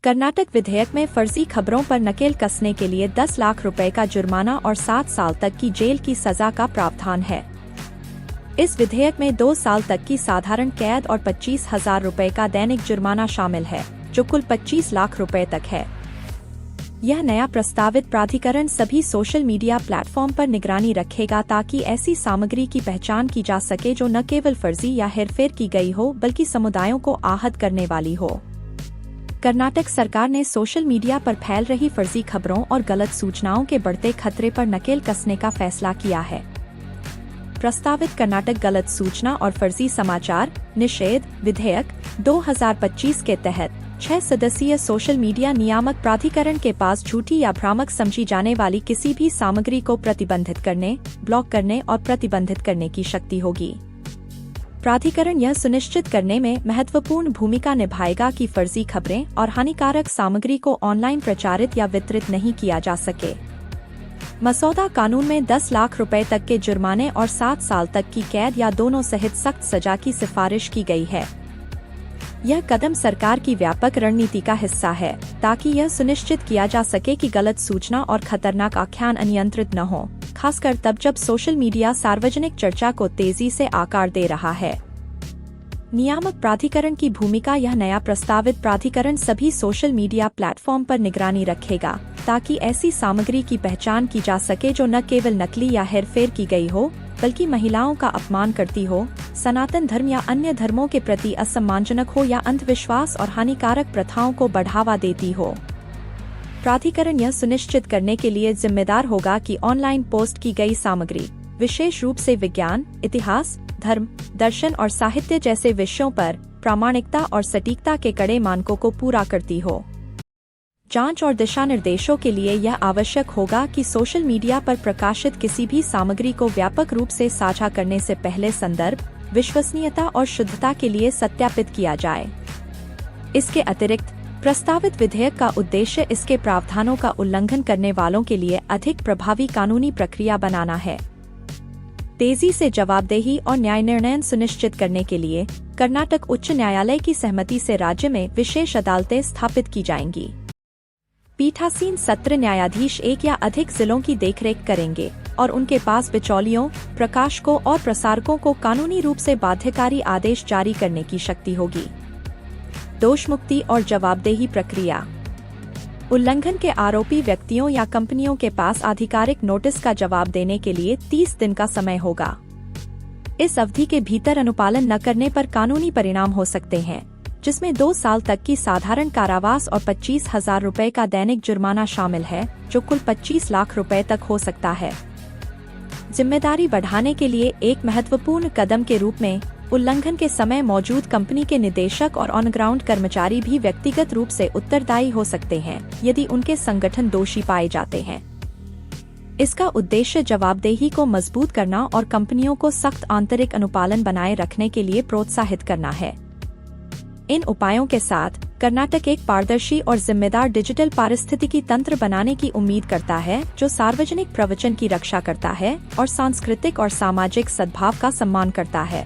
कर्नाटक विधेयक में फर्जी खबरों पर नकेल कसने के लिए 10 लाख रुपए का जुर्माना और 7 साल तक की जेल की सजा का प्रावधान है। इस विधेयक में 2 साल तक की साधारण कैद और 25,000 रुपए का दैनिक जुर्माना शामिल है, जो कुल 25 लाख रुपए तक है। यह नया प्रस्तावित प्राधिकरण सभी सोशल मीडिया प्लेटफॉर्म पर निगरानी रखेगा ताकि ऐसी सामग्री की पहचान की जा सके जो न केवल फर्जी या हेरफेर की गई हो बल्कि समुदायों को आहत करने वाली हो। कर्नाटक सरकार ने सोशल मीडिया पर फैल रही फर्जी खबरों और गलत सूचनाओं के बढ़ते खतरे पर नकेल कसने का फैसला किया है। प्रस्तावित कर्नाटक गलत सूचना और फर्जी समाचार निषेध विधेयक 2025 के तहत 6 सदस्यीय सोशल मीडिया नियामक प्राधिकरण के पास झूठी या भ्रामक समझी जाने वाली किसी भी सामग्री को प्रतिबंधित करने, ब्लॉक करने और प्रतिबंधित करने की शक्ति होगी। प्राधिकरण यह सुनिश्चित करने में महत्वपूर्ण भूमिका निभाएगा कि फर्जी खबरें और हानिकारक सामग्री को ऑनलाइन प्रचारित या वितरित नहीं किया जा सके। मसौदा कानून में 10 लाख रुपए तक के जुर्माने और 7 साल तक की कैद या दोनों सहित सख्त सजा की सिफारिश की गई है। यह कदम सरकार की व्यापक रणनीति का हिस्सा है ताकि यह सुनिश्चित किया जा सके कि गलत सूचना और खतरनाक आख्यान अनियंत्रित न हो, खासकर तब जब सोशल मीडिया सार्वजनिक चर्चा को तेजी से आकार दे रहा है। नियामक प्राधिकरण की भूमिका यह नया प्रस्तावित प्राधिकरण सभी सोशल मीडिया प्लेटफॉर्म पर निगरानी रखेगा ताकि ऐसी सामग्री की पहचान की जा सके जो न केवल नकली या हेरफेर की गई हो बल्कि महिलाओं का अपमान करती हो, सनातन धर्म या अन्य धर्मों के प्रति असम्मानजनक हो या अंधविश्वास और हानिकारक प्रथाओं को बढ़ावा देती हो। प्राधिकरण यह सुनिश्चित करने के लिए जिम्मेदार होगा कि ऑनलाइन पोस्ट की गई सामग्री, विशेष रूप से विज्ञान, इतिहास, धर्म, दर्शन और साहित्य जैसे विषयों पर प्रामाणिकता और सटीकता के कड़े मानकों को पूरा करती हो। जांच और दिशा निर्देशों के लिए यह आवश्यक होगा कि सोशल मीडिया पर प्रकाशित किसी भी सामग्री को व्यापक रूप से साझा करने से पहले संदर्भ, विश्वसनीयता और शुद्धता के लिए सत्यापित किया जाए। इसके अतिरिक्त प्रस्तावित विधेयक का उद्देश्य इसके प्रावधानों का उल्लंघन करने वालों के लिए अधिक प्रभावी कानूनी प्रक्रिया बनाना है। तेजी से जवाबदेही और न्याय निर्णय सुनिश्चित करने के लिए कर्नाटक उच्च न्यायालय की सहमति से राज्य में विशेष अदालतें स्थापित की जाएंगी। पीठासीन सत्र न्यायाधीश एक या अधिक जिलों की देखरेख करेंगे और उनके पास बिचौलियों, प्रकाशकों और प्रसारकों को कानूनी रूप से बाध्यकारी आदेश जारी करने की शक्ति होगी। दोष मुक्ति और जवाबदेही प्रक्रिया। उल्लंघन के आरोपी व्यक्तियों या कंपनियों के पास आधिकारिक नोटिस का जवाब देने के लिए 30 दिन का समय होगा। इस अवधि के भीतर अनुपालन न करने पर कानूनी परिणाम हो सकते हैं, जिसमें 2 साल तक की साधारण कारावास और 25,000 रुपए का दैनिक जुर्माना शामिल है, जो कुल 25 लाख रुपए तक हो सकता है। जिम्मेदारी बढ़ाने के लिए एक महत्वपूर्ण कदम के रूप में उल्लंघन के समय मौजूद कंपनी के निदेशक और ऑन ग्राउंड कर्मचारी भी व्यक्तिगत रूप से उत्तरदायी हो सकते हैं यदि उनके संगठन दोषी पाए जाते हैं। इसका उद्देश्य जवाबदेही को मजबूत करना और कंपनियों को सख्त आंतरिक अनुपालन बनाए रखने के लिए प्रोत्साहित करना है। इन उपायों के साथ कर्नाटक एक पारदर्शी और जिम्मेदार डिजिटल पारिस्थितिकी तंत्र बनाने की उम्मीद करता है, जो सार्वजनिक प्रवचन की रक्षा करता है और सांस्कृतिक और सामाजिक सद्भाव का सम्मान करता है।